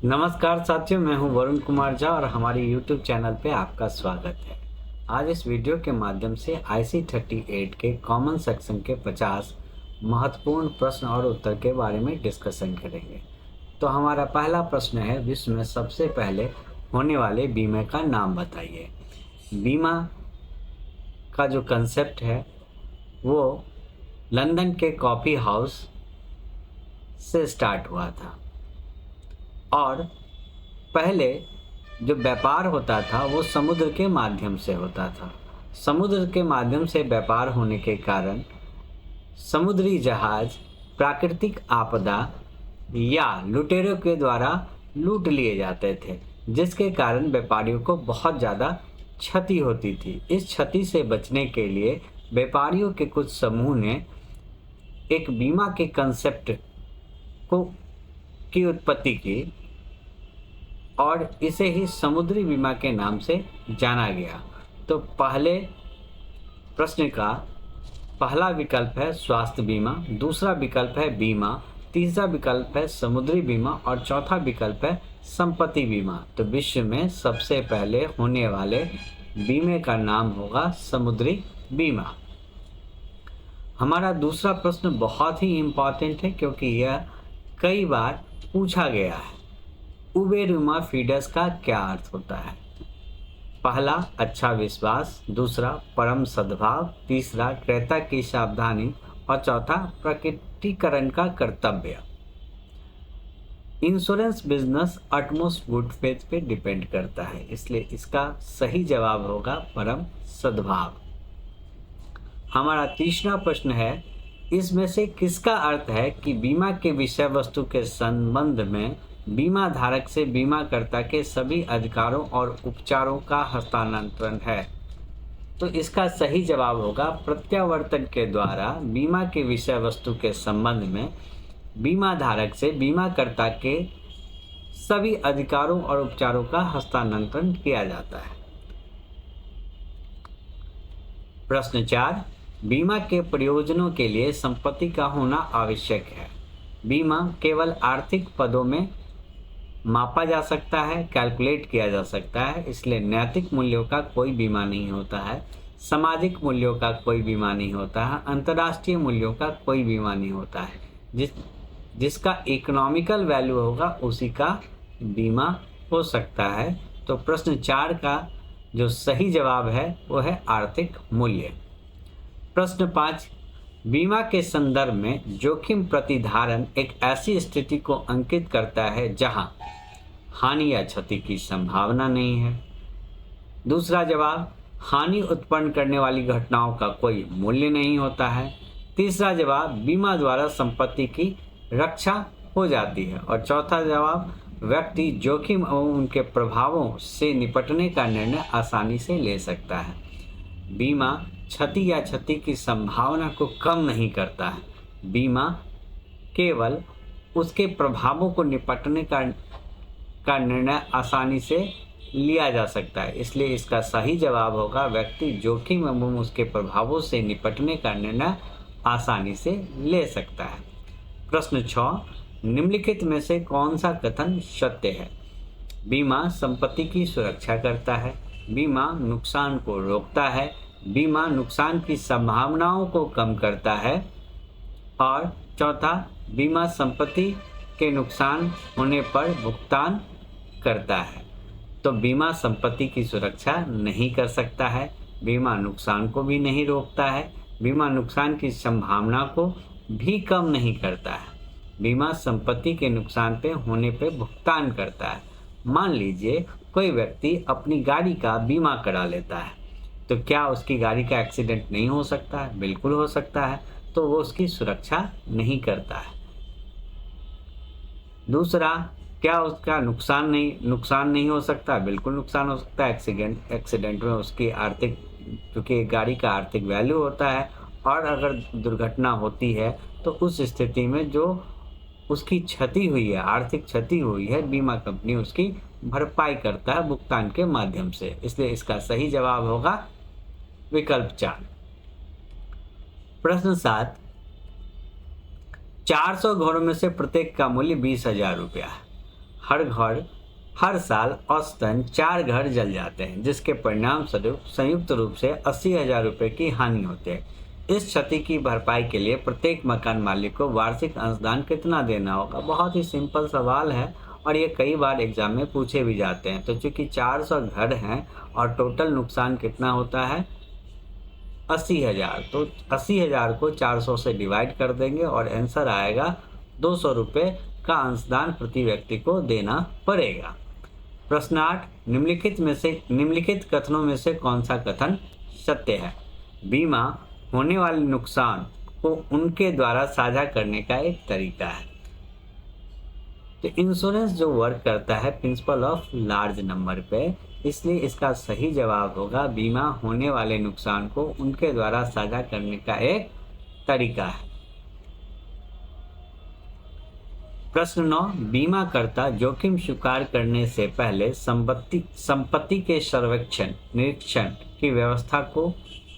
नमस्कार साथियों, मैं हूं वरुण कुमार झा और हमारे YouTube चैनल पे आपका स्वागत है। आज इस वीडियो के माध्यम से IC38 के कॉमन सेक्शन के 50 महत्वपूर्ण प्रश्न और उत्तर के बारे में डिस्कशन करेंगे। तो हमारा पहला प्रश्न है, विश्व में सबसे पहले होने वाले बीमे का नाम बताइए। बीमा का जो कंसेप्ट है वो लंदन के कॉफ़ी हाउस से स्टार्ट हुआ था और पहले जो व्यापार होता था वो समुद्र के माध्यम से होता था। समुद्र के माध्यम से व्यापार होने के कारण समुद्री जहाज प्राकृतिक आपदा या लुटेरों के द्वारा लूट लिए जाते थे, जिसके कारण व्यापारियों को बहुत ज़्यादा क्षति होती थी। इस क्षति से बचने के लिए व्यापारियों के कुछ समूह ने एक बीमा के कंसेप्ट की उत्पत्ति की और इसे ही समुद्री बीमा के नाम से जाना गया। तो पहले प्रश्न का पहला विकल्प है स्वास्थ्य बीमा, दूसरा विकल्प है बीमा, तीसरा विकल्प है समुद्री बीमा और चौथा विकल्प है संपत्ति बीमा। तो विश्व में सबसे पहले होने वाले बीमे का नाम होगा समुद्री बीमा। हमारा दूसरा प्रश्न बहुत ही इम्पॉर्टेंट है क्योंकि यह कई बार पूछा गया है। उबेरुमा फीडस का क्या अर्थ होता है? पहला अच्छा विश्वास, दूसरा परम सद्भाव, तीसरा क्रेता की सावधानी और चौथा प्रकटीकरण का कर्तव्य। Insurance business utmost good faith पे डिपेंड करता है, इसलिए इसका सही जवाब होगा परम सद्भाव। हमारा तीसरा प्रश्न है, इसमें से किसका अर्थ है कि बीमा के विषय वस्तु के संबंध में बीमा धारक से बीमाकर्ता के सभी अधिकारों और उपचारों का हस्तांतरण है? तो इसका सही जवाब होगा प्रत्यावर्तन के द्वारा बीमा के विषय वस्तु के संबंध में बीमा धारक से बीमाकर्ता के सभी अधिकारों और उपचारों का हस्तांतरण किया जाता है। प्रश्न 4, बीमा के प्रयोजनों के लिए संपत्ति का होना आवश्यक है। बीमा केवल आर्थिक पदों में मापा जा सकता है, कैलकुलेट किया जा सकता है, इसलिए नैतिक मूल्यों का कोई बीमा नहीं होता है, सामाजिक मूल्यों का कोई बीमा नहीं होता है, अंतर्राष्ट्रीय मूल्यों का कोई बीमा नहीं होता है। जिसका इकोनॉमिकल वैल्यू होगा उसी का बीमा हो सकता है। तो प्रश्न 4 का जो सही जवाब है वो है आर्थिक मूल्य। प्रश्न 5, बीमा के संदर्भ में जोखिम प्रतिधारण एक ऐसी स्थिति को अंकित करता है जहां हानि या क्षति की संभावना नहीं है। दूसरा जवाब, हानि उत्पन्न करने वाली घटनाओं का कोई मूल्य नहीं होता है। तीसरा जवाब, बीमा द्वारा संपत्ति की रक्षा हो जाती है। और चौथा जवाब, व्यक्ति जोखिम एवं उनके प्रभावों से निपटने का निर्णय आसानी से ले सकता है। बीमा क्षति या क्षति की संभावना को कम नहीं करता है, बीमा केवल उसके प्रभावों को निपटने का निर्णय आसानी से लिया जा सकता है, इसलिए इसका सही जवाब होगा व्यक्ति जोखिम एवं उसके प्रभावों से निपटने का निर्णय आसानी से ले सकता है। प्रश्न 6, निम्नलिखित में से कौन सा कथन सत्य है? बीमा संपत्ति की सुरक्षा करता है, बीमा नुकसान को रोकता है, बीमा नुकसान की संभावनाओं को कम करता है और चौथा, बीमा संपत्ति के नुकसान होने पर भुगतान करता है। तो बीमा संपत्ति की सुरक्षा नहीं कर सकता है, बीमा नुकसान को भी नहीं रोकता है, बीमा नुकसान की संभावना को भी कम नहीं करता है, बीमा संपत्ति के नुकसान पे होने पे भुगतान करता है। मान लीजिए कोई व्यक्ति अपनी गाड़ी का बीमा करा लेता है, तो क्या उसकी गाड़ी का एक्सीडेंट नहीं हो सकता है? बिल्कुल हो सकता है, तो वो उसकी सुरक्षा नहीं करता है। दूसरा, क्या उसका नुकसान नहीं हो सकता? बिल्कुल नुकसान हो सकता है। एक्सीडेंट में उसकी आर्थिक, क्योंकि गाड़ी का आर्थिक वैल्यू होता है और अगर दुर्घटना होती है तो उस स्थिति में जो उसकी क्षति हुई है, आर्थिक क्षति हुई है, बीमा कंपनी उसकी भरपाई करता है भुगतान के माध्यम से, इसलिए इसका सही जवाब होगा विकल्प 4। प्रश्न 7, 400 घरों में से प्रत्येक का मूल्य 20,000 रुपया है। हर साल औसतन 4 घर जल जाते हैं, जिसके परिणाम स्वरूप संयुक्त रूप से 80,000 रुपये की हानि होती है। इस क्षति की भरपाई के लिए प्रत्येक मकान मालिक को वार्षिक अंशदान कितना देना होगा? बहुत ही सिंपल सवाल है और ये कई बार एग्जाम में पूछे भी जाते हैं। तो चूंकि 400 घर हैं और टोटल नुकसान कितना होता है 80,000, तो 80,000 को 400 से डिवाइड कर देंगे और आंसर आएगा 200 रुपये का अंशदान प्रति व्यक्ति को देना पड़ेगा। प्रश्न 8, निम्नलिखित कथनों में से कौन सा कथन सत्य है? बीमा होने वाले नुकसान को उनके द्वारा साझा करने का एक तरीका है। तो इंश्योरेंस जो वर्क करता है प्रिंसिपल ऑफ लार्ज नंबर पे, इसलिए इसका सही जवाब होगा बीमा होने वाले नुकसान को उनके द्वारा साझा करने का एक तरीका है। प्रश्न 9, बीमाकर्ता जोखिम स्वीकार करने से पहले संपत्ति के निरीक्षण की व्यवस्था को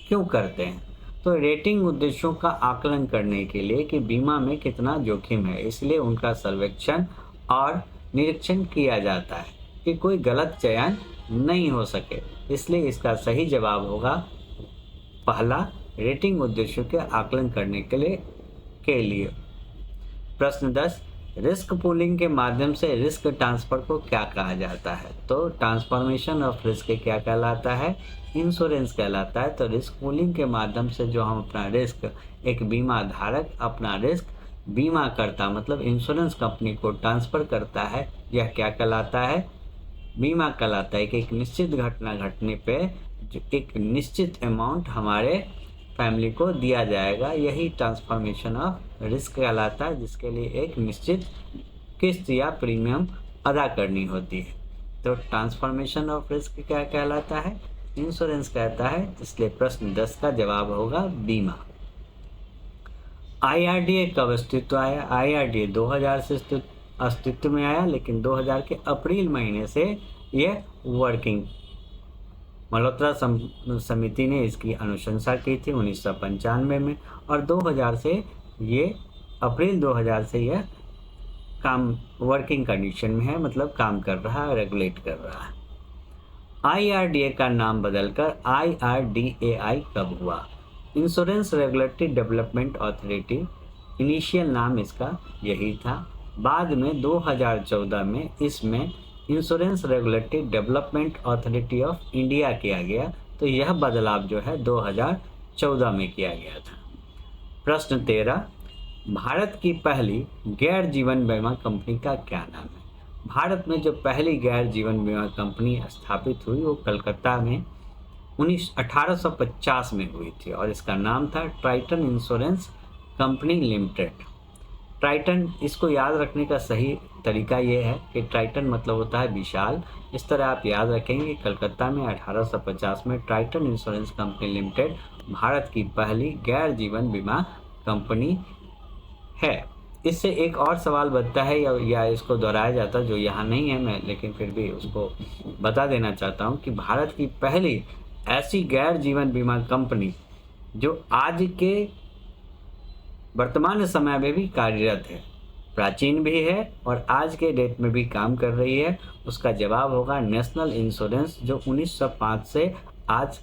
क्यों करते हैं? तो रेटिंग उद्देश्यों का आकलन करने के लिए कि बीमा में कितना जोखिम है, इसलिए उनका सर्वेक्षण और निरीक्षण किया जाता है कि कोई गलत चयन नहीं हो सके। इसलिए इसका सही जवाब होगा पहला, रेटिंग उद्देश्यों के आकलन करने के लिए। प्रश्न 10, रिस्क पूलिंग के माध्यम से रिस्क ट्रांसफर को क्या कहा जाता है? तो ट्रांसफॉर्मेशन ऑफ रिस्क क्या कहलाता है? इंश्योरेंस कहलाता है। तो रिस्क पूलिंग के माध्यम से जो हम अपना रिस्क, एक बीमा धारक अपना रिस्क बीमा करता मतलब इंश्योरेंस कंपनी को ट्रांसफ़र करता है, यह क्या कहलाता है? बीमा कहलाता है कि एक निश्चित घटना घटने पे जो एक निश्चित अमाउंट हमारे फैमिली को दिया जाएगा, यही ट्रांसफॉर्मेशन ऑफ रिस्क कहलाता है, जिसके लिए एक निश्चित किस्त या प्रीमियम अदा करनी होती है। तो ट्रांसफॉर्मेशन ऑफ रिस्क क्या कहलाता है? इंश्योरेंस कहता है। इसलिए प्रश्न 10 का जवाब होगा बीमा। IRDA कब अस्तित्व आया? IRDA 2000 से अस्तित्व में आया, लेकिन 2000 के अप्रैल महीने से यह वर्किंग, मल्होत्रा समिति ने इसकी अनुशंसा की थी 1995 में, और 2000 से ये अप्रैल 2000 से यह काम वर्किंग कंडीशन में है, मतलब काम कर रहा है, रेगुलेट कर रहा है। IRDA का नाम बदलकर IRDAI कब हुआ? Insurance regulatory development authority, initial नाम इसका यही था। बाद में 2014 में इसमें insurance regulatory development authority of India किया गया। तो यह बदलाव जो है 2014 में किया गया था। प्रश्न 13, भारत की पहली गैर जीवन बीमा कंपनी का क्या नाम है? भारत में जो पहली गैर जीवन बीमा कंपनी स्थापित हुई वो कलकत्ता में 1850 में हुई थी और इसका नाम था Triton insurance company limited. Triton, इसको याद रखने का सही तरीका ये है कि ट्राइटन मतलब होता है विशाल। इस तरह आप याद रखेंगे। कलकत्ता में 1850 में Triton insurance company limited Bharat की पहली गैर जीवन बीमा कंपनी है। इससे एक और सवाल बनता है या इसको दोहराया जाता है जो यहाँ नहीं है, मैं लेकिन फिर भी उसको बता देना चाहता हूँ कि भारत की पहली ऐसी गैर जीवन बीमा कंपनी जो आज के वर्तमान समय में भी कार्यरत है, प्राचीन भी है और आज के डेट में भी काम कर रही है, उसका जवाब होगा नेशनल इंश्योरेंस, जो 1905 से आज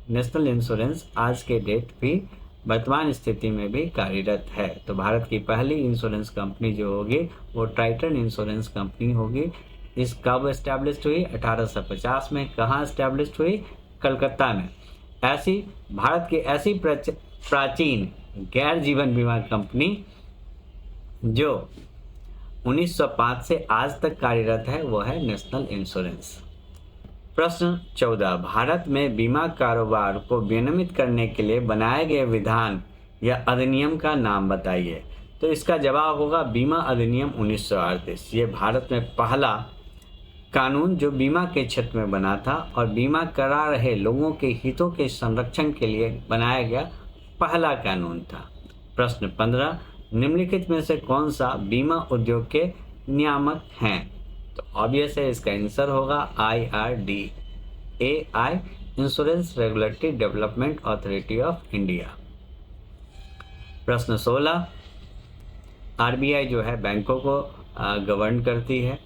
नेशनल इंश्योरेंस आज के डेट भी वर्तमान स्थिति में भी कार्यरत है। तो भारत की पहली इंश्योरेंस कंपनी जो होगी वो ट्राइटन इंश्योरेंस कंपनी होगी। इस कब एस्टैब्लिश्ड हुई? 1850 में। कहाँ एस्टैब्लिश्ड हुई? कलकत्ता में। ऐसी भारत की ऐसी प्राचीन गैर जीवन बीमा कंपनी जो 1905 से आज तक कार्यरत है वो है नेशनल इंश्योरेंस। प्रश्न 14, भारत में बीमा कारोबार को विनियमित करने के लिए बनाए गए विधान या अधिनियम का नाम बताइए। तो इसका जवाब होगा बीमा अधिनियम 1938। ये भारत में पहला कानून जो बीमा के क्षेत्र में बना था और बीमा करा रहे लोगों के हितों के संरक्षण के लिए बनाया गया पहला कानून था। प्रश्न 15, निम्नलिखित में से कौन सा बीमा उद्योग के नियामक हैं? तो ऑब्वियस है, इसका आंसर होगा IRDAI, insurance regulatory development authority of India. प्रश्न 16, RBI जो है बैंकों को गवर्न करती है।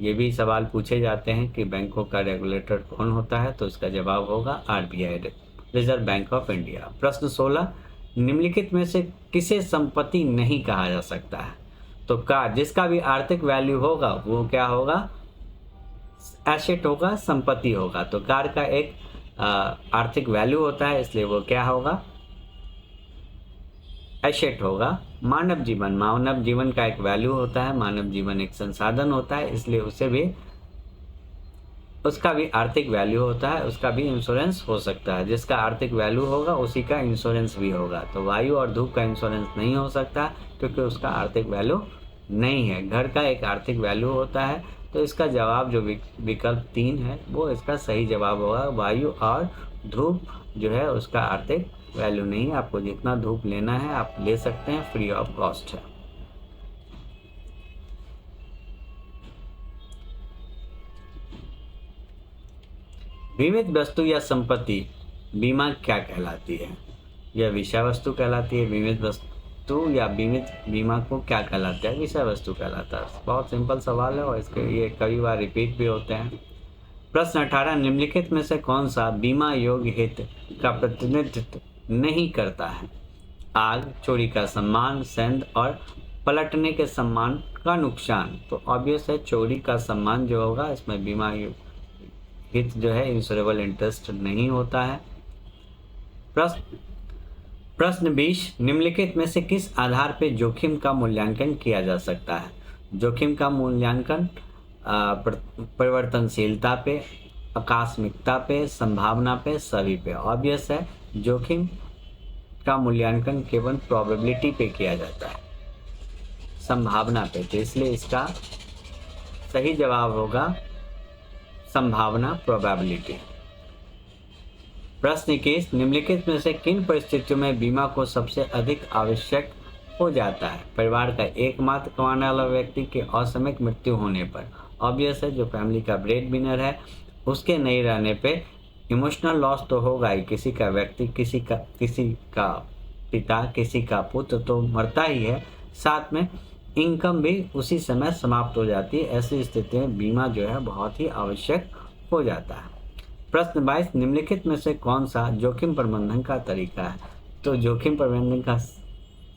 ये भी सवाल पूछे जाते हैं कि बैंकों का रेगुलेटर कौन होता है, तो इसका जवाब होगा RBI, reserve bank of India. प्रश्न 16, निम्नलिखित में से किसे संपत्ति नहीं कहा जा सकता है? तो कार जिसका भी आर्थिक वैल्यू होगा वो क्या होगा? एसेट होगा, संपत्ति होगा। तो कार का एक आर्थिक वैल्यू होता है, इसलिए वो क्या होगा? एसेट होगा। मानव जीवन का एक वैल्यू होता है, मानव जीवन एक संसाधन होता है, इसलिए उसका भी आर्थिक वैल्यू होता है, उसका भी इंश्योरेंस हो सकता है। जिसका आर्थिक वैल्यू होगा उसी का इंश्योरेंस भी होगा। तो वायु और धूप का इंश्योरेंस नहीं हो सकता क्योंकि उसका आर्थिक वैल्यू नहीं है। घर का एक आर्थिक वैल्यू होता है। तो इसका जवाब जो विकल्प 3 है वो इसका सही जवाब होगा। वायु और धूप जो है उसका आर्थिक वैल्यू नहीं है। आपको जितना धूप लेना है आप ले सकते हैं, फ्री ऑफ कॉस्ट है। बीमित वस्तु या संपत्ति बीमा क्या कहलाती है? यह विषय वस्तु कहलाती है। बीमित वस्तु या बीमित बीमा को क्या कहलाता है? विषय वस्तु कहलाता है। बहुत सिंपल सवाल है और इसके ये कई बार रिपीट भी होते हैं। प्रश्न 18, निम्नलिखित में से कौन सा बीमा योग्य हित का प्रतिनिधित्व नहीं करता है? आग, चोरी का सम्मान, सेंध और पलटने के सम्मान का नुकसान। तो ऑब्वियस है चोरी का सम्मान जो होगा इसमें बीमा हित जो है इंश्योरेबल इंटरेस्ट नहीं होता है। प्रश्न 20, निम्नलिखित में से किस आधार पर जोखिम का मूल्यांकन किया जा सकता है? जोखिम का मूल्यांकन परिवर्तनशीलता पे, आकस्मिकता पे, संभावना पे, सभी पे। ऑब्वियस है जोखिम का मूल्यांकन केवल प्रोबेबिलिटी पे किया जाता है, संभावना पे। तो इसलिए इसका सही जवाब होगा संभावना, प्रोबेबिलिटी। प्रश्न 21, निम्नलिखित में से किन परिस्थितियों में बीमा को सबसे अधिक आवश्यक हो जाता है? परिवार का एकमात्र कमाने वाला व्यक्ति के असामयिक मृत्यु होने पर। ऑब्वियस है जो फैमिली का ब्रेड विनर है उसके नहीं रहने पे इमोशनल लॉस तो होगा ही। किसी का व्यक्ति, किसी का पिता, किसी का पुत्र तो मरता ही है, साथ में इनकम भी उसी समय समाप्त हो जाती है। ऐसी स्थिति में बीमा जो है बहुत ही आवश्यक हो जाता है। प्रश्न 22, निम्नलिखित में से कौन सा जोखिम प्रबंधन का तरीका है? तो जोखिम प्रबंधन का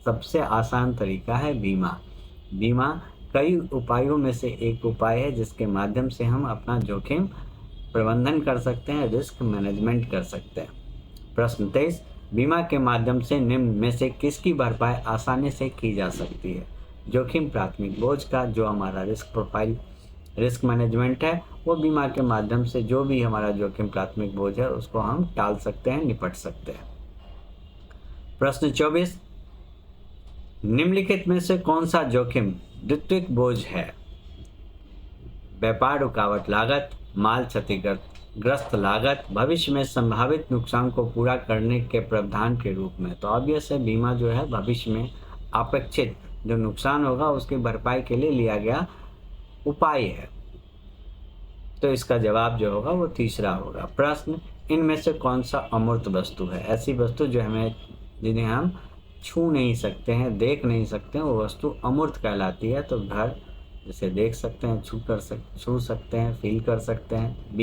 सबसे आसान तरीका है बीमा। बीमा कई उपायों में से एक उपाय है जिसके माध्यम से हम अपना जोखिम प्रबंधन कर सकते हैं, रिस्क मैनेजमेंट कर सकते हैं। प्रश्न 23, बीमा के माध्यम से निम्न में से किसकी भरपाई आसानी से की जा सकती है? जोखिम प्राथमिक बोझ का, जो हमारा रिस्क प्रोफाइल, रिस्क मैनेजमेंट है, वो बीमा के माध्यम से जो भी हमारा जोखिम प्राथमिक बोझ है उसको हम टाल सकते हैं, निपट सकते हैं। प्रश्न 24, निम्नलिखित में से कौन सा जोखिम द्वितीयक बोझ है? व्यापार रुकावट लागत, माल क्षतिग्रस्त लागत, भविष्य में संभावित नुकसान को पूरा करने के प्रावधान के रूप में। तो ऑब्वियस है बीमा जो है भविष्य में अपेक्षित जो नुकसान होगा उसकी भरपाई के लिए लिया गया उपाय है। तो इसका जवाब जो होगा वो तीसरा होगा। प्रश्न, इनमें से कौन सा अमूर्त वस्तु है? ऐसी वस्तु जो जिन्हें हम छू नहीं सकते हैं, देख नहीं सकते हैं, वो वस्तु अमूर्त कहलाती है। तो घर जिसे देख सकते हैं, छू सकते हैं, फील कर सकते हैं।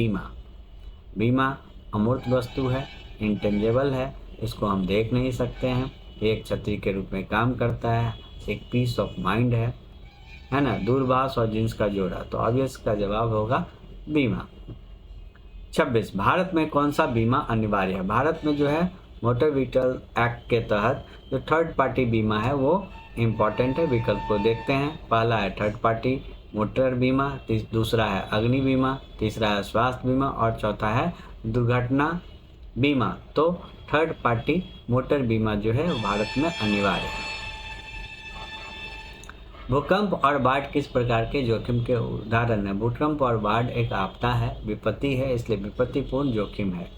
बीमा अमूर्त वस्तु है, इंटेंजिबल है, इसको हम देख नहीं सकते हैं। एक छतरी के रूप में काम करता है, एक पीस ऑफ माइंड है ना, दूरभाष और जींस का जोड़ा। तो ऑब्वियस का जवाब होगा बीमा। 26, भारत में कौन सा बीमा अनिवार्य है? भारत में जो है मोटर व्हीकल एक्ट के तहत जो थर्ड पार्टी बीमा है वो इम्पॉर्टेंट है। विकल्प को देखते हैं। पहला है थर्ड पार्टी मोटर बीमा, दूसरा है अग्नि बीमा, तीसरा है स्वास्थ्य बीमा और चौथा है दुर्घटना बीमा। तो थर्ड पार्टी मोटर बीमा जो है भारत में अनिवार्य है। भूकंप और बाढ़ किस प्रकार के जोखिम के उदाहरण है? भूकंप और बाढ़ एक आपदा है, विपत्ति है, इसलिए विपत्तिपूर्ण जोखिम है।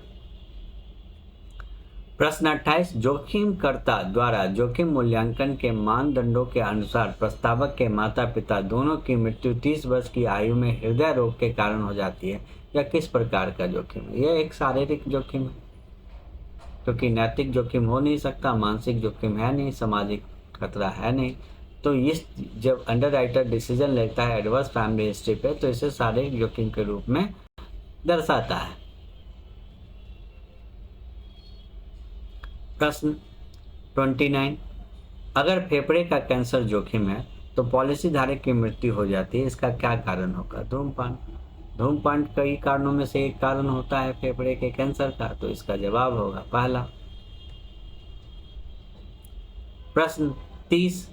प्रश्न 28, जोखिमकर्ता द्वारा जोखिम मूल्यांकन के मानदंडों के अनुसार प्रस्तावक के माता पिता दोनों की मृत्यु 30 वर्ष की आयु में हृदय रोग के कारण हो जाती है। यह किस प्रकार का जोखिम है? यह एक शारीरिक जोखिम है क्योंकि नैतिक जोखिम हो नहीं सकता, मानसिक जोखिम है नहीं, सामाजिक खतरा है नहीं। तो इस जब अंडरराइटर डिसीजन लेता है एडवर्स फैमिली हिस्ट्री पे, तो इसे शारीरिक जोखिम के रूप में दर्शाता है। प्रश्न 29, अगर फेफड़े का कैंसर जोखिम है तो पॉलिसी धारक की मृत्यु हो जाती है, इसका क्या कारण होगा? धूम्रपान। धूम्रपान कई कारणों में से एक कारण होता है फेफड़े के कैंसर का, तो इसका जवाब होगा पहला। प्रश्न 30,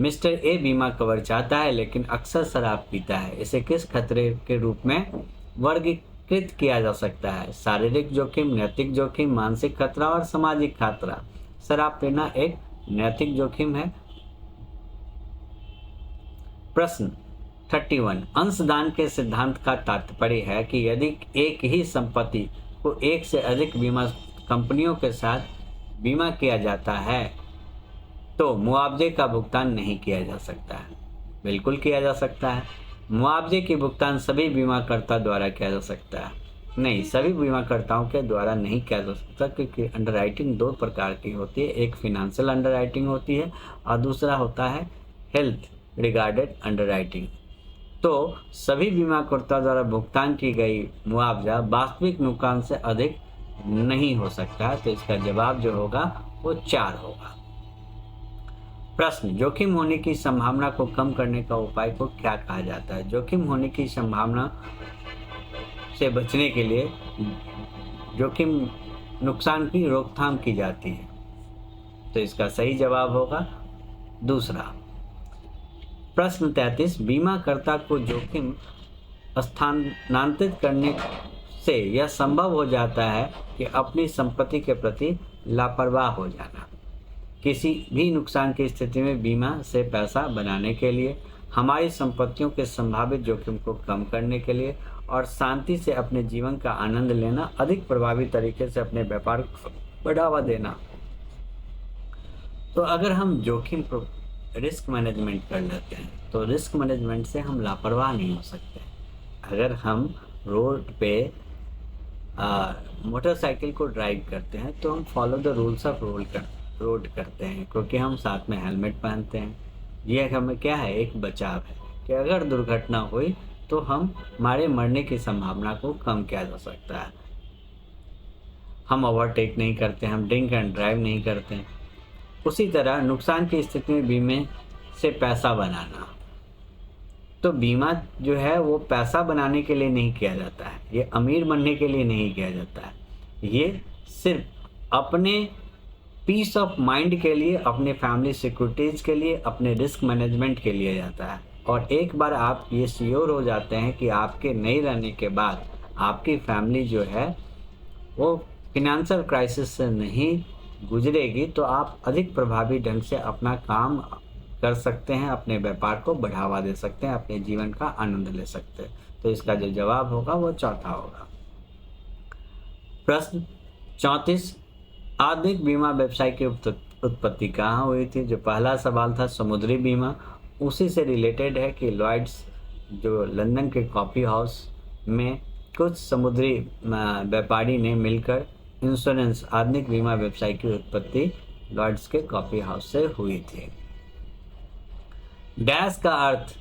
मिस्टर ए बीमा कवर चाहता है लेकिन अक्सर शराब पीता है, इसे किस खतरे के रूप में वर्गीकृत किया जा सकता है? शारीरिक जोखिम, नैतिक जोखिम, मानसिक खतरा और सामाजिक खतरा। शराब पीना एक नैतिक जोखिम है। प्रश्न 31, अंशदान के सिद्धांत का तात्पर्य है कि यदि एक ही संपत्ति को एक से अधिक बीमा कंपनियों के साथ बीमा किया जाता है तो मुआवजे का भुगतान नहीं किया जा सकता है। बिल्कुल किया जा सकता है। मुआवजे की भुगतान सभी बीमाकर्ता द्वारा किया जा सकता है। नहीं, सभी बीमाकर्ताओं के द्वारा नहीं किया जा सकता, क्योंकि अंडरराइटिंग दो प्रकार की होती है, एक फिनेंशियल अंडरराइटिंग होती है और दूसरा होता है हेल्थ रिगार्डेड अंडरराइटिंग। तो सभी बीमाकर्ता द्वारा भुगतान की गई मुआवजा वास्तविक नुकसान से अधिक नहीं हो सकता है, तो इसका जवाब जो होगा वो 4 होगा। प्रश्न, जोखिम होने की संभावना को कम करने का उपाय को क्या कहा जाता है? जोखिम होने की संभावना से बचने के लिए जोखिम नुकसान की रोकथाम की जाती है, तो इसका सही जवाब होगा दूसरा। प्रश्न 33, बीमाकर्ता को जोखिम स्थानांतरित करने से यह संभव हो जाता है कि अपनी संपत्ति के प्रति लापरवाह हो जाना। किसी भी नुकसान की स्थिति में बीमा से पैसा बनाने के लिए, हमारी संपत्तियों के संभावित जोखिम को कम करने के लिए और शांति से अपने जीवन का आनंद लेना, अधिक प्रभावी तरीके से अपने व्यापार को बढ़ावा देना। तो अगर हम जोखिम रिस्क मैनेजमेंट कर लेते हैं तो रिस्क मैनेजमेंट से हम लापरवाह नहीं हो सकते। अगर हम रोड पे मोटरसाइकिल को ड्राइव करते हैं तो हम follow the rules of road करते हैं, क्योंकि हम साथ में हेलमेट पहनते हैं। ये हमें क्या है, एक बचाव है कि अगर दुर्घटना हुई तो हमारे मरने की संभावना को कम किया जा सकता है। हम ओवरटेक नहीं करते, हम ड्रिंक एंड ड्राइव नहीं करते हैं। उसी तरह नुकसान की स्थिति में बीमे से पैसा बनाना, तो बीमा जो है वो पैसा बनाने के लिए नहीं किया जाता है, ये अमीर बनने के लिए नहीं किया जाता है, ये सिर्फ अपने पीस ऑफ माइंड के लिए, अपने फैमिली सिक्योरिटीज़ के लिए, अपने रिस्क मैनेजमेंट के लिए जाता है। और एक बार आप ये श्योर हो जाते हैं कि आपके नहीं रहने के बाद आपकी फैमिली जो है वो फिनेंशियल क्राइसिस से नहीं गुजरेगी, तो आप अधिक प्रभावी ढंग से अपना काम कर सकते हैं, अपने व्यापार को बढ़ावा दे सकते हैं, अपने जीवन का आनंद ले सकते हैं। तो इसका जो जवाब होगा वो चौथा होगा। प्रश्न 34, आधुनिक बीमा व्यवसाय की उत्पत्ति कहाँ हुई थी? जो पहला सवाल था समुद्री बीमा, उसी से रिलेटेड है कि लॉयड्स जो लंदन के कॉफ़ी हाउस में कुछ समुद्री व्यापारी ने मिलकर इंश्योरेंस आधुनिक बीमा व्यवसाय की उत्पत्ति लॉयड्स के कॉफ़ी हाउस से हुई थी। डैश का अर्थ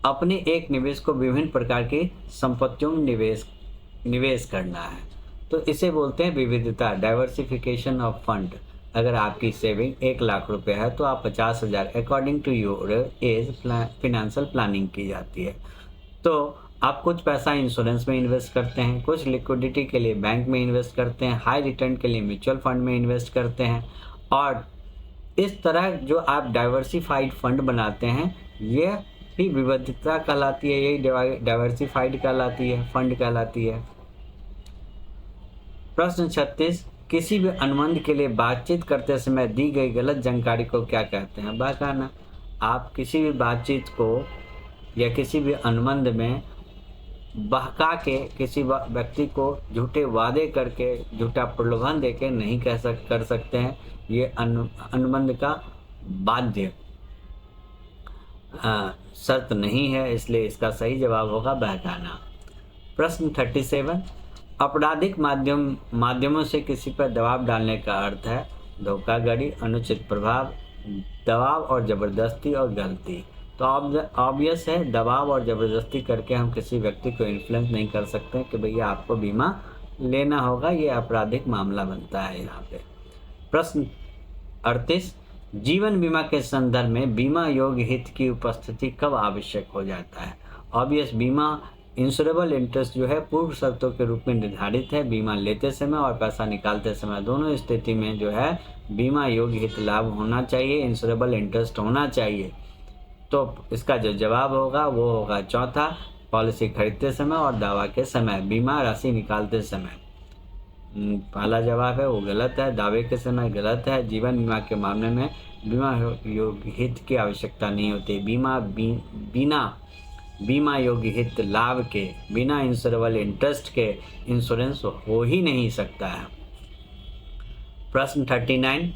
अपने एक निवेश को विभिन्न प्रकार की संपत्तियों में निवेश करना है, तो इसे बोलते हैं विविधता, डाइवर्सिफिकेशन ऑफ फंड। अगर आपकी सेविंग 1 लाख रुपए है तो आप 50,000 according to your age financial planning की जाती है। तो आप कुछ पैसा इंश्योरेंस में इन्वेस्ट करते हैं, कुछ लिक्विडिटी के लिए बैंक में इन्वेस्ट करते हैं, हाई रिटर्न के लिए म्यूचुअल फंड में इन्वेस्ट करते हैं, और इस तरह जो आप डाइवर्सिफाइड फंड बनाते हैं यह भी विविधता कहलाती है, यही डाइवर्सिफाइड कहलाती है, फंड कहलाती है। प्रश्न 36, किसी भी अनुबंध के लिए बातचीत करते समय दी गई गलत जानकारी को क्या कहते हैं? बहकाना। आप किसी भी बातचीत को या किसी भी अनुबंध में बहका के किसी व्यक्ति को झूठे वादे करके, झूठा प्रलोभन देके नहीं कर सकते हैं, ये अनुबंध का बाध्य शर्त नहीं है, इसलिए इसका सही जवाब होगा बहकाना। प्रश्न 37, आपराधिक माध्यमों से किसी पर दबाव डालने का अर्थ है धोखाधड़ी, अनुचित प्रभाव, दबाव और ज़बरदस्ती और गलती। तो ऑब्वियस है, दबाव और ज़बरदस्ती करके हम किसी व्यक्ति को इन्फ्लुएंस नहीं कर सकते कि भैया आपको बीमा लेना होगा, ये आपराधिक मामला बनता है यहाँ पे। प्रश्न 38, जीवन बीमा के संदर्भ में बीमा योग्य हित की उपस्थिति कब आवश्यक हो जाता है? ऑब्वियस, बीमा इंश्योरेबल इंटरेस्ट जो है पूर्व शर्तों के रूप में निर्धारित है। बीमा लेते समय और पैसा निकालते समय दोनों स्थिति में जो है बीमा योग्य हित लाभ होना चाहिए, इंश्योरेबल इंटरेस्ट होना चाहिए। तो इसका जो जवाब होगा वो होगा चौथा, पॉलिसी खरीदते समय और दावा के समय, बीमा राशि निकालते समय। पहला जवाब है वो गलत है, दावे के समय गलत है। जीवन बीमा के मामले में बीमा योग्य हित की आवश्यकता नहीं होती। बिना बीमा योग्य हित लाभ के, बिना इंश्योरेबल इंटरेस्ट के इंश्योरेंस हो ही नहीं सकता है। प्रश्न 39,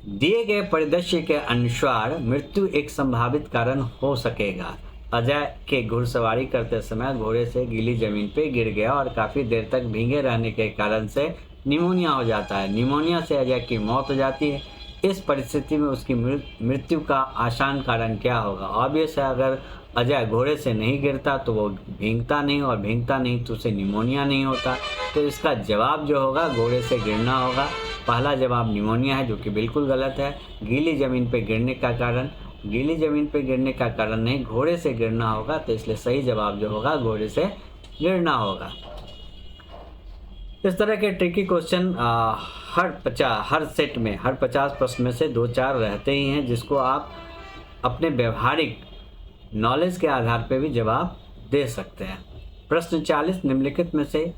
दिए गए परिदृश्य के अनुसार मृत्यु एक संभावित कारण हो सकेगा। अजय के घुड़सवारी करते समय घोड़े से गीली जमीन पे गिर गया और काफी देर तक भीगे रहने के कारण से निमोनिया हो जाता है। निमोनिया से अजय की मौत हो जाती है। इस परिस्थिति में उसकी मृत्यु का आसान कारण क्या होगा? ऑब्वियस है, अगर अजय घोड़े से नहीं गिरता तो वो भीगता नहीं, और भीगता नहीं तो उसे निमोनिया नहीं होता। तो इसका जवाब जो होगा घोड़े से गिरना होगा। पहला जवाब निमोनिया है, जो कि बिल्कुल गलत है। गीली ज़मीन पे गिरने का कारण, गीली ज़मीन पे गिरने का कारण नहीं, घोड़े से गिरना होगा। तो इसलिए सही जवाब जो होगा घोड़े से गिरना होगा। इस तरह के ट्रिकी क्वेश्चन हर सेट में, हर 50 प्रश्न में से 2-4 रहते ही हैं, जिसको आप अपने व्यवहारिक नॉलेज के आधार पर भी जवाब दे सकते हैं। प्रश्न 40, निम्नलिखित में से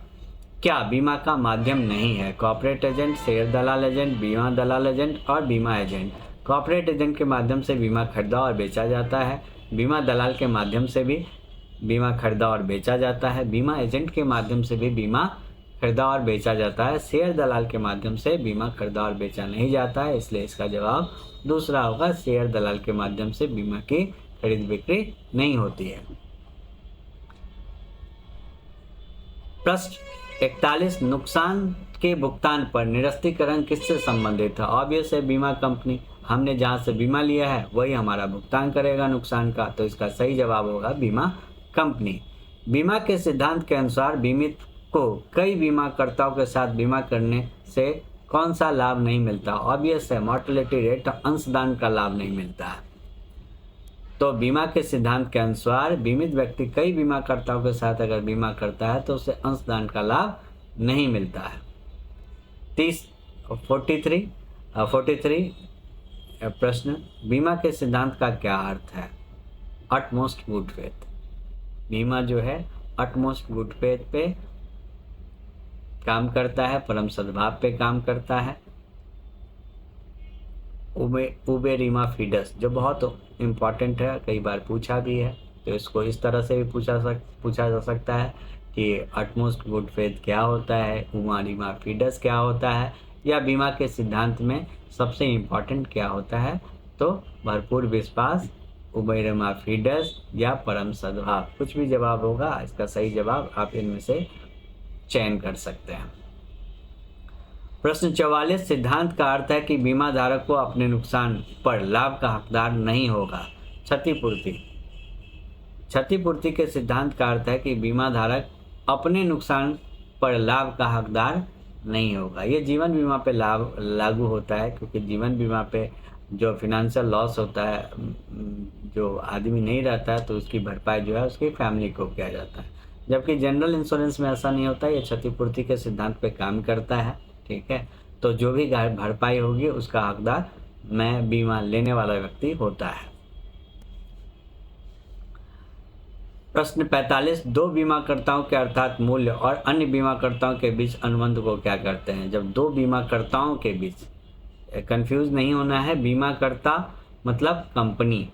क्या बीमा का माध्यम नहीं है? कॉर्पोरेट एजेंट, शेयर दलाल एजेंट, बीमा दलाल एजेंट और बीमा एजेंट। कॉर्पोरेट एजेंट के माध्यम से बीमा खरीदा और बेचा जाता है। बीमा दलाल के माध्यम से भी बीमा खरीदा और बेचा जाता है। बीमा एजेंट के माध्यम से भी बीमा खरीदा और बेचा जाता है। शेयर दलाल के माध्यम से बीमा खरीदा और बेचा नहीं जाता है। इसलिए इसका जवाब दूसरा होगा, शेयर दलाल के माध्यम से बीमा की खरीद बिक्री नहीं होती है। प्रश्न 41, नुकसान के भुगतान पर निरस्तीकरण किससे संबंधित है? ऑब्वियस है, बीमा कंपनी। हमने जहां से बीमा लिया है वही हमारा भुगतान करेगा नुकसान का। तो इसका सही जवाब होगा बीमा कंपनी। बीमा के सिद्धांत के अनुसार बीमित को कई बीमाकर्ताओं के साथ बीमा करने से कौन सा लाभ नहीं मिलता? ऑब्वियस है, मॉर्टेलिटी रेट, अंशदान का लाभ नहीं मिलता है। तो बीमा के सिद्धांत के अनुसार बीमित व्यक्ति कई बीमाकर्ताओं के साथ अगर बीमा करता है तो उसे अंशदान का लाभ नहीं मिलता है। 43 प्रश्न, बीमा के सिद्धांत का क्या अर्थ है? Utmost good faith. बीमा जो है अटमोस्ट गुड फेथ पे काम करता है, परम सद्भाव पे काम करता है। उबेरिमा फिडस, जो बहुत इम्पॉर्टेंट है, कई बार पूछा भी है। तो इसको इस तरह से भी पूछा जा सकता है कि अटमोस्ट गुड फेथ क्या होता है, उबेरिमा फिडस क्या होता है, या बीमा के सिद्धांत में सबसे इम्पॉर्टेंट क्या होता है। तो भरपूर विश्वास, उबेरिमा फिडस या परम सद्भाव, कुछ भी जवाब होगा। इसका सही जवाब आप इनमें से चयन कर सकते हैं। प्रश्न 44, सिद्धांत का अर्थ है कि बीमा धारक को अपने नुकसान पर लाभ का हकदार नहीं होगा। क्षतिपूर्ति। क्षतिपूर्ति के सिद्धांत का अर्थ है कि बीमा धारक अपने नुकसान पर लाभ का हकदार नहीं होगा। ये जीवन बीमा पे लाभ लागू होता है, क्योंकि जीवन बीमा पे जो फिनेंशियल लॉस होता है, जो आदमी नहीं रहता है, तो उसकी भरपाई जो है उसकी फैमिली को किया जाता है। जबकि जनरल इंश्योरेंस में ऐसा नहीं होता। ये क्षतिपूर्ति के सिद्धांत पे काम करता है, ठीक है। तो जो भी भरपाई होगी उसका हकदार मैं बीमा लेने वाला व्यक्ति होता है। प्रश्न 45, दो बीमाकर्ताओं के अर्थात मूल्य और अन्य बीमाकर्ताओं के बीच अनुबंध को क्या करते हैं? जब दो बीमाकर्ताओं के बीच, कंफ्यूज नहीं होना है, बीमाकर्ता मतलब कंपनी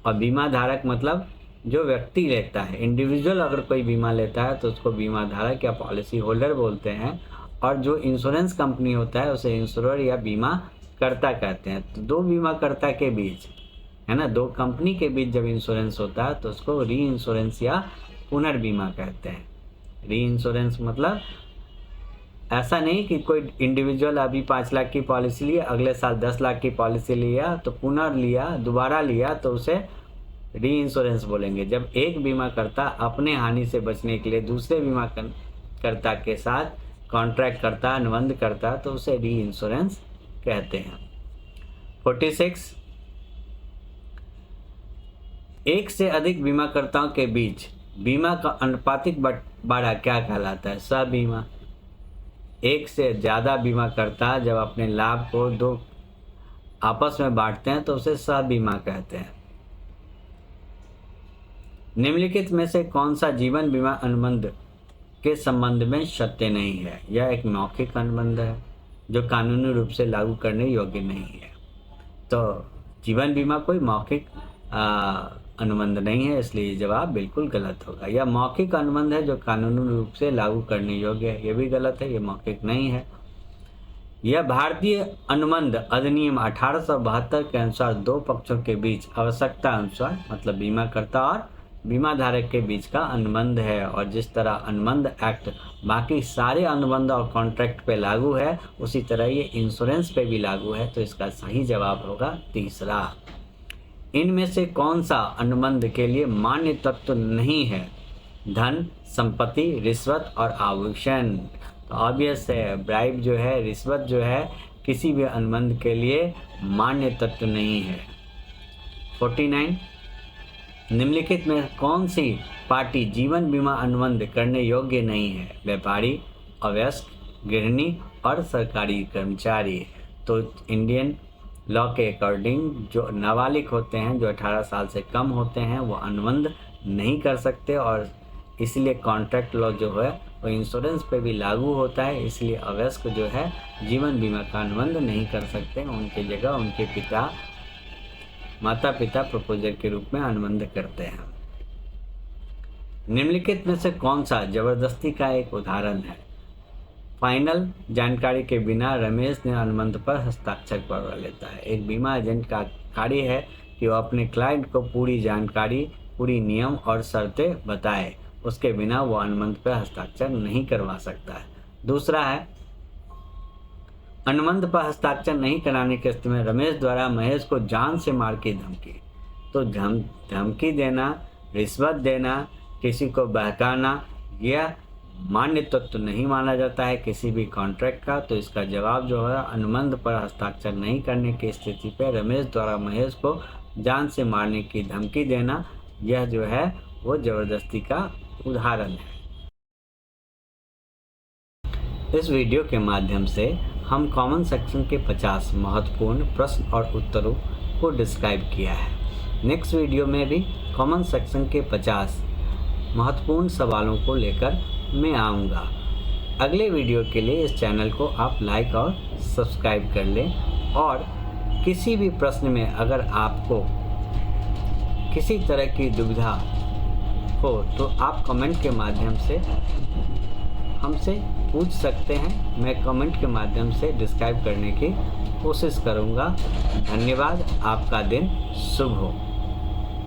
और बीमा धारक मतलब जो व्यक्ति लेता है। इंडिविजुअल अगर कोई बीमा लेता है तो उसको बीमा धारक या पॉलिसी होल्डर बोलते हैं, और जो इंश्योरेंस कंपनी होता है उसे इंश्योरर या बीमा कर्ता कहते हैं। तो दो बीमाकर्ता के बीच, है ना, दो कंपनी के बीच जब इंश्योरेंस होता है तो उसको री इंश्योरेंस या पुनर्बीमा कहते हैं। री इंश्योरेंस मतलब ऐसा नहीं कि कोई इंडिविजुअल अभी 5 लाख की पॉलिसी लिया, अगले साल 10 लाख की पॉलिसी लिया तो पुनर्लिया दोबारा लिया तो उसे री इंश्योरेंस बोलेंगे। जब एक बीमा करता अपने हानि से बचने के लिए दूसरे बीमा करता के साथ कॉन्ट्रैक्ट करता, अनुबंध करता, तो उसे री इंश्योरेंस कहते हैं। 46, एक से अधिक बीमाकर्ताओं के बीच बीमा का अनुपातिक बंटवारा क्या कहलाता है? सबीमा। एक से ज़्यादा बीमाकर्ता जब अपने लाभ को दो आपस में बांटते हैं तो उसे सबीमा कहते हैं। निम्नलिखित में से कौन सा जीवन बीमा अनुबंध के संबंध में सत्य नहीं है? यह एक मौखिक अनुबंध है जो कानूनी रूप से लागू करने योग्य नहीं है। तो जीवन बीमा कोई मौखिक अनुबंध नहीं है, इसलिए जवाब बिल्कुल गलत होगा। यह मौखिक अनुबंध है जो कानूनी रूप से लागू करने योग्य है, यह भी गलत है, यह मौखिक नहीं है। यह भारतीय अनुबंध अधिनियम 1872 के अनुसार दो पक्षों के बीच आवश्यकता अनुसार, मतलब बीमाकर्ता और बीमाधारक के बीच का अनुबंध है, और जिस तरह अनुबंध एक्ट बाकी सारे अनुबंध और कॉन्ट्रैक्ट पे लागू है उसी तरह ये इंश्योरेंस पे भी लागू है। तो इसका सही जवाब होगा तीसरा। इनमें से कौन सा अनुबंध के लिए मान्य तत्व नहीं है? धन, संपत्ति, रिश्वत और आभूषण। तो ऑब्वियस है, ब्राइब जो है, रिश्वत जो है, किसी भी अनुबंध के लिए मान्य तत्व नहीं है। 49, निम्नलिखित में कौन सी पार्टी जीवन बीमा अनुबंध करने योग्य नहीं है? व्यापारी, अवयस्क, गृहिणी और सरकारी कर्मचारी। तो इंडियन लॉ के अकॉर्डिंग जो नाबालिग होते हैं, जो 18 साल से कम होते हैं, वो अनुबंध नहीं कर सकते, और इसलिए कॉन्ट्रैक्ट लॉ जो है वो इंश्योरेंस पे भी लागू होता है। इसलिए अवयस्क जो है जीवन बीमा का अनुबंध नहीं कर सकते, उनकी जगह उनके माता पिता प्रपोजर के रूप में अनुबंध करते हैं। निम्नलिखित में से कौन सा जबरदस्ती का एक उदाहरण है? फाइनल जानकारी के बिना रमेश ने अनुबंध पर हस्ताक्षर करवा लेता है। एक बीमा एजेंट का कार्य है कि वो अपने क्लाइंट को पूरी जानकारी, पूरी नियम और शर्तें बताए, उसके बिना वो अनुबंध पर हस्ताक्षर नहीं करवा सकता है। दूसरा है, अनुबंध पर हस्ताक्षर नहीं कराने की स्थिति में रमेश द्वारा महेश को जान से मार की धमकी। तो धमकी देना, रिश्वत देना, किसी को बहकाना, यह मान्य तत्व नहीं माना जाता है किसी भी कॉन्ट्रैक्ट का। तो इसका जवाब जो है, अनुबंध पर हस्ताक्षर नहीं करने की स्थिति पर रमेश द्वारा महेश को जान से मारने की धमकी देना, यह जो है वो जबरदस्ती का उदाहरण है। इस वीडियो के माध्यम से हम कॉमन सेक्शन के 50 महत्वपूर्ण प्रश्न और उत्तरों को डिस्क्राइब किया है। नेक्स्ट वीडियो में भी कॉमन सेक्शन के 50 महत्वपूर्ण सवालों को लेकर मैं आऊँगा। अगले वीडियो के लिए इस चैनल को आप लाइक और सब्सक्राइब कर लें, और किसी भी प्रश्न में अगर आपको किसी तरह की दुविधा हो तो आप कमेंट के माध्यम से हमसे पूछ सकते हैं। मैं कमेंट के माध्यम से डिस्क्राइब करने की कोशिश करूँगा। धन्यवाद। आपका दिन शुभ हो।